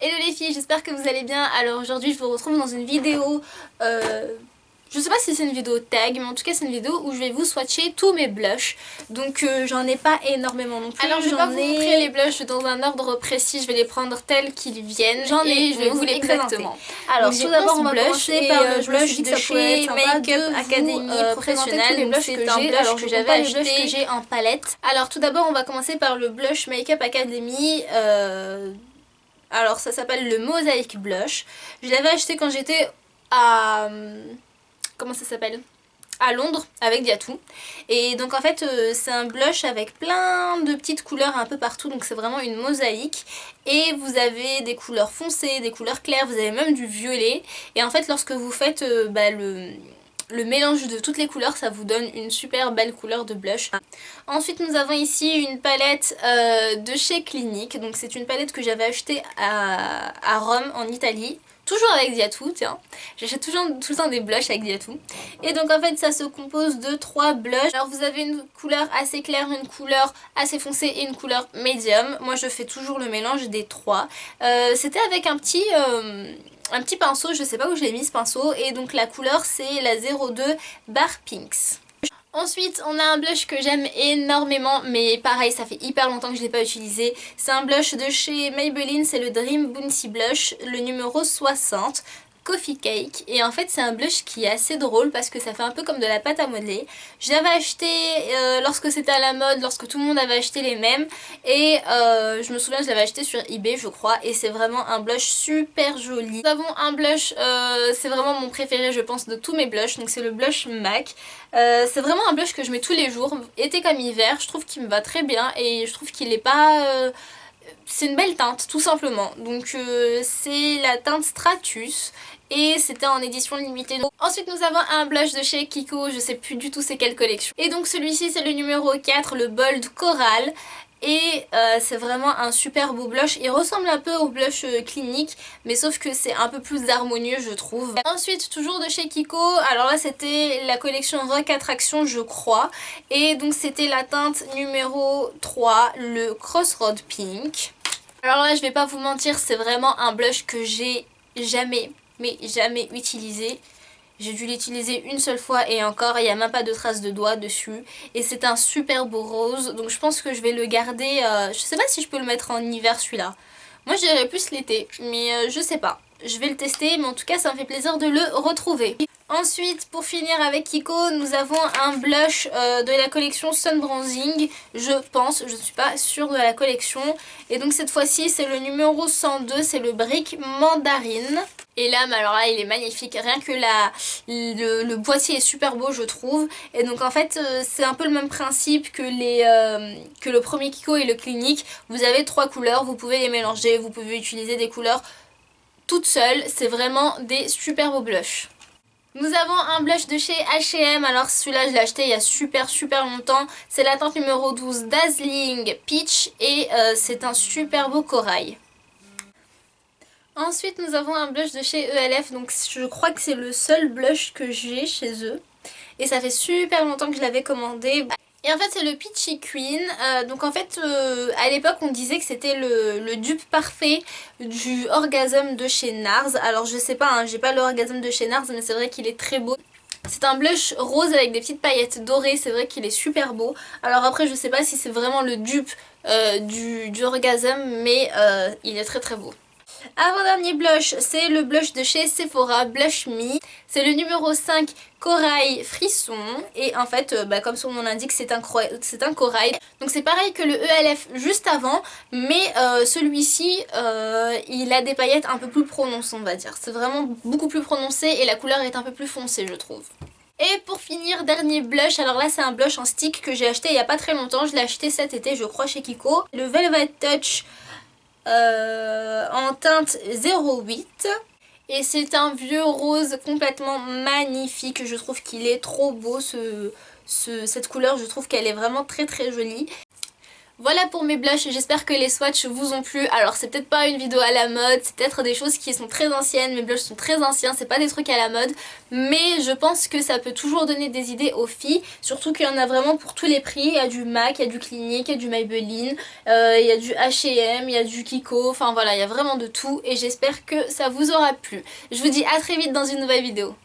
Hello les filles, j'espère que vous allez bien. Alors aujourd'hui je vous retrouve dans une vidéo, je sais pas si c'est une vidéo tag, mais en tout cas c'est une vidéo où je vais vous swatcher tous mes blushs. Donc j'en ai pas énormément non plus. Alors je vais pas vous montrer les blushs dans un ordre précis, je vais les prendre tels qu'ils viennent. J'en ai, je vais vous les présenter. Alors tout d'abord on va commencer par le blush de chez Make Up Academy Professionnel. Donc c'est un blush que j'avais acheté, que j'ai en palette. Alors tout d'abord on va commencer par le blush Make Up Academy. Alors ça s'appelle le Mosaic Blush. Je l'avais acheté quand j'étais à... Comment ça s'appelle ? À Londres avec Diatou. Et donc en fait c'est un blush avec plein de petites couleurs un peu partout. Donc c'est vraiment une mosaïque. Et vous avez des couleurs foncées, des couleurs claires, vous avez même du violet. Et en fait lorsque vous faites le mélange de toutes les couleurs, ça vous donne une super belle couleur de blush. Ensuite nous avons ici une palette de chez Clinique. Donc c'est une palette que j'avais achetée à Rome en Italie. Toujours avec Diatou, tiens. J'achète tout le temps des blushs avec Diatou. Et donc en fait ça se compose de 3 blushs. Alors vous avez une couleur assez claire, une couleur assez foncée et une couleur médium. Moi je fais toujours le mélange des 3. C'était avec un petit pinceau, je sais pas où je l'ai mis ce pinceau. Et donc la couleur c'est la 02 Bar Pinks. Ensuite on a un blush que j'aime énormément, mais pareil ça fait hyper longtemps que je ne l'ai pas utilisé. C'est un blush de chez Maybelline, c'est le Dream Bouncy Blush, le numéro 60. Coffee Cake, et en fait c'est un blush qui est assez drôle parce que ça fait un peu comme de la pâte à modeler. Je l'avais acheté lorsque c'était à la mode, lorsque tout le monde avait acheté les mêmes, et je me souviens je l'avais acheté sur eBay je crois, et c'est vraiment un blush super joli. Nous avons un blush, c'est vraiment mon préféré je pense de tous mes blushs, donc c'est le blush MAC. C'est vraiment un blush que je mets tous les jours, été comme hiver, je trouve qu'il me va très bien et je trouve qu'il est pas... c'est une belle teinte tout simplement. Donc c'est la teinte Stratus et c'était en édition limitée. Ensuite nous avons un blush de chez Kiko, je sais plus du tout c'est quelle collection. Et donc celui-ci c'est le numéro 4, le Bold Coral. Et c'est vraiment un super beau blush. Il ressemble un peu au blush Clinique, mais sauf que c'est un peu plus harmonieux je trouve. Ensuite toujours de chez Kiko, alors là c'était la collection Rock Attraction je crois. Et donc c'était la teinte numéro 3, le Crossroad Pink. Alors là je vais pas vous mentir, c'est vraiment un blush que j'ai jamais utilisé. J'ai dû l'utiliser une seule fois et encore il n'y a même pas de traces de doigts dessus. Et c'est un super beau rose, donc je pense que je vais le garder, je sais pas si je peux le mettre en hiver celui-là. Moi je dirais plus l'été, mais je sais pas. Je vais le tester, mais en tout cas ça me fait plaisir de le retrouver. Ensuite, pour finir avec Kiko, nous avons un blush de la collection Sun Bronzing, je pense, je ne suis pas sûre de la collection. Et donc cette fois-ci, c'est le numéro 102, c'est le Brick Mandarine. Et là, alors là, il est magnifique, rien que le boîtier est super beau, je trouve. Et donc en fait, c'est un peu le même principe que le premier Kiko et le Clinique. Vous avez 3 couleurs, vous pouvez les mélanger, vous pouvez utiliser des couleurs toutes seules. C'est vraiment des super beaux blushs. Nous avons un blush de chez H&M, alors celui-là je l'ai acheté il y a super longtemps. C'est la teinte numéro 12 Dazzling Peach et c'est un super beau corail. Ensuite nous avons un blush de chez ELF, donc je crois que c'est le seul blush que j'ai chez eux. Et ça fait super longtemps que je l'avais commandé. Et en fait c'est le Peachy Queen, donc en fait à l'époque on disait que c'était le dupe parfait du Orgasm de chez NARS. Alors je sais pas, hein, j'ai pas le Orgasm de chez NARS mais c'est vrai qu'il est très beau. C'est un blush rose avec des petites paillettes dorées, c'est vrai qu'il est super beau. Alors après je sais pas si c'est vraiment le dupe du Orgasm, mais il est très beau. Avant-dernier blush, c'est le blush de chez Sephora, Blush Me. C'est le numéro 5, Corail Frisson. Et en fait, comme son nom l'indique, c'est un corail. Donc c'est pareil que le ELF juste avant, mais celui-ci, il a des paillettes un peu plus prononcées, on va dire. C'est vraiment beaucoup plus prononcé et la couleur est un peu plus foncée, je trouve. Et pour finir, dernier blush, alors là c'est un blush en stick que j'ai acheté il n'y a pas très longtemps. Je l'ai acheté cet été, je crois, chez Kiko. Le Velvet Touch en teinte 08 et c'est un vieux rose complètement magnifique. Je trouve qu'il est trop beau cette couleur, je trouve qu'elle est vraiment très jolie. Voilà pour mes blushs, j'espère que les swatchs vous ont plu. Alors c'est peut-être pas une vidéo à la mode, c'est peut-être des choses qui sont très anciennes, mes blushs sont très anciens, c'est pas des trucs à la mode. Mais je pense que ça peut toujours donner des idées aux filles, surtout qu'il y en a vraiment pour tous les prix. Il y a du MAC, il y a du Clinique, il y a du Maybelline, il y a du H&M, il y a du Kiko, enfin voilà, il y a vraiment de tout. Et j'espère que ça vous aura plu. Je vous dis à très vite dans une nouvelle vidéo.